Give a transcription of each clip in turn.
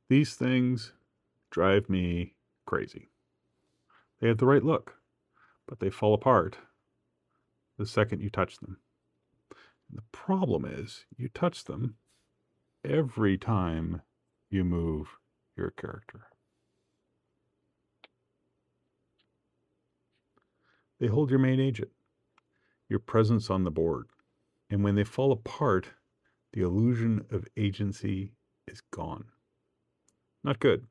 These things drive me crazy. They have the right look, but they fall apart the second you touch them. And the problem is you touch them every time you move your character. They hold your main agent, your presence on the board. And when they fall apart, the illusion of agency is gone. Not good.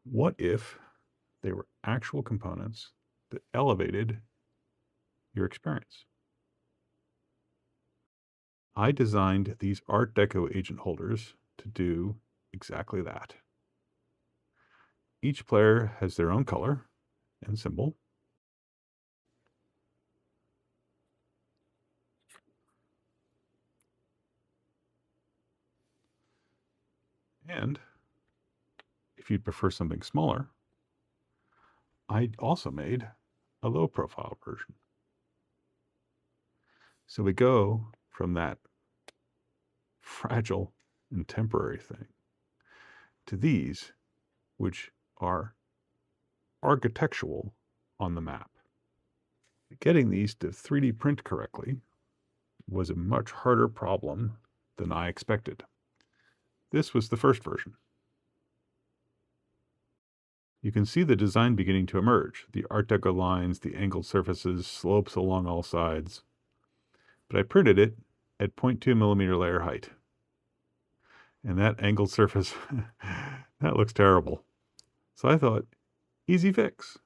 What if they were actual components that elevated your experience? I designed these Art Deco agent holders to do exactly that. Each player has their own color and symbol. And if you'd prefer something smaller, I also made a low profile version. So we go from that fragile and temporary thing to these, which are architectural on the map. Getting these to 3D print correctly was a much harder problem than I expected. This was the first version. You can see the design beginning to emerge. The Art Deco lines, the angled surfaces, slopes along all sides. But I printed it at 0.2 millimeter layer height. And that angled surface, that looks terrible. So I thought, easy fix.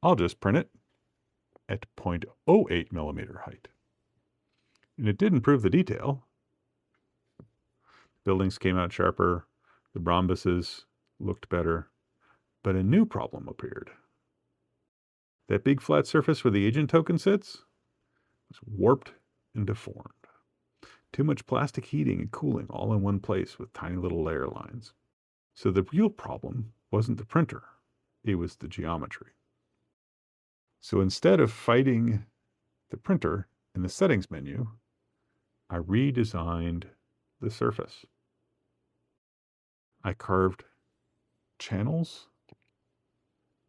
I'll just print it at 0.08 millimeter height. And it did improve the detail. Buildings came out sharper, the rhombuses looked better, but a new problem appeared. That big flat surface where the agent token sits was warped and deformed. Too much plastic heating and cooling all in one place with tiny little layer lines. So the real problem wasn't the printer, it was the geometry. So instead of fighting the printer in the settings menu, I redesigned the surface. I carved channels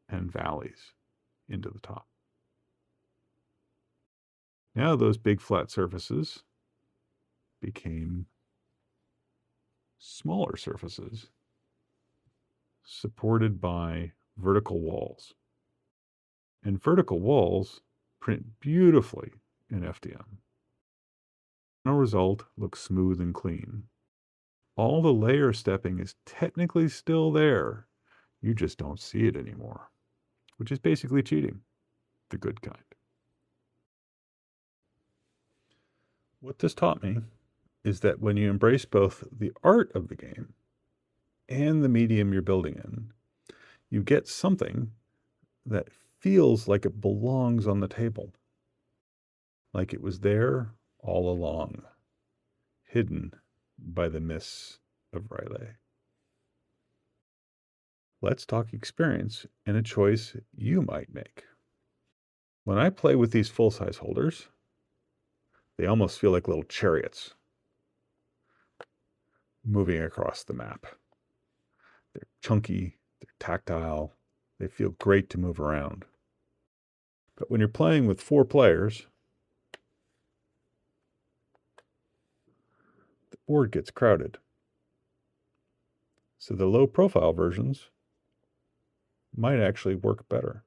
and valleys into the top. Now those big flat surfaces became smaller surfaces supported by vertical walls. And vertical walls print beautifully in FDM. The final result looks smooth and clean. All the layer stepping is technically still there. You just don't see it anymore, which is basically cheating, the good kind. What this taught me is that when you embrace both the art of the game and the medium you're building in, you get something that feels like it belongs on the table, like it was there all along, hidden by the mists of R'lyeh. Let's talk experience and a choice you might make. When I play with these full-size holders, they almost feel like little chariots moving across the map. They're chunky, they're tactile, they feel great to move around. But when you're playing with 4 players, the board gets crowded. So the low profile versions might actually work better.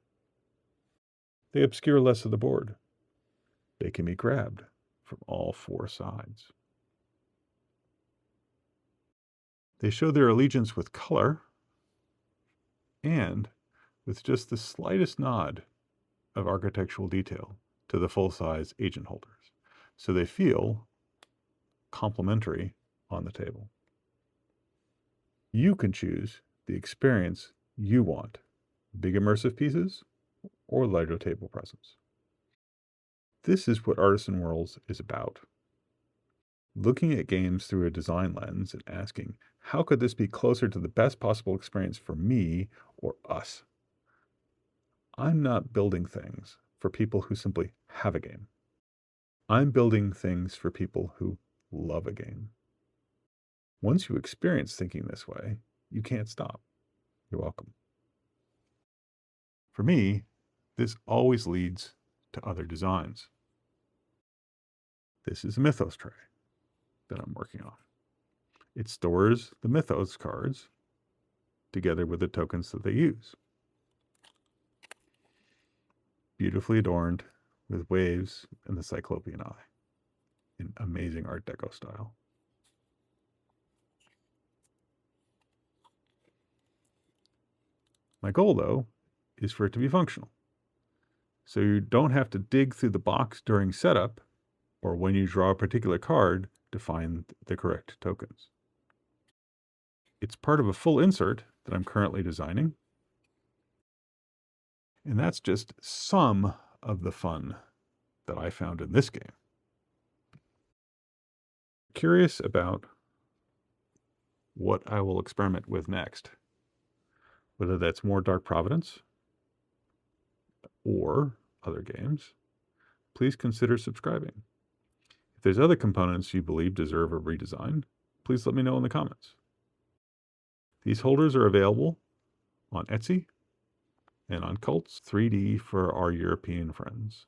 They obscure less of the board. They can be grabbed from all 4 sides. They show their allegiance with color and with just the slightest nod of architectural detail to the full-size agent holders. So they feel complementary on the table. You can choose the experience you want, big immersive pieces or lighter table presence. This is what Artisan Worlds is about. Looking at games through a design lens and asking, how could this be closer to the best possible experience for me or us? I'm not building things for people who simply have a game. I'm building things for people who love a game. Once you experience thinking this way, You can't stop. You're welcome. For me, this always leads to other designs. This is a Mythos tray that I'm working on. It stores the Mythos cards together with the tokens that they use. Beautifully adorned with waves and the Cyclopean eye in amazing Art Deco style. My goal, though, is for it to be functional. So you don't have to dig through the box during setup or when you draw a particular card to find the correct tokens. It's part of a full insert that I'm currently designing. And that's just some of the fun that I found in this game. Curious about what I will experiment with next, whether that's more Dark Providence or other games, please consider subscribing. If there's other components you believe deserve a redesign, please let me know in the comments. These holders are available on Etsy and on Cults 3D for our European friends.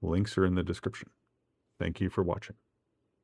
Links are in the description. Thank you for watching.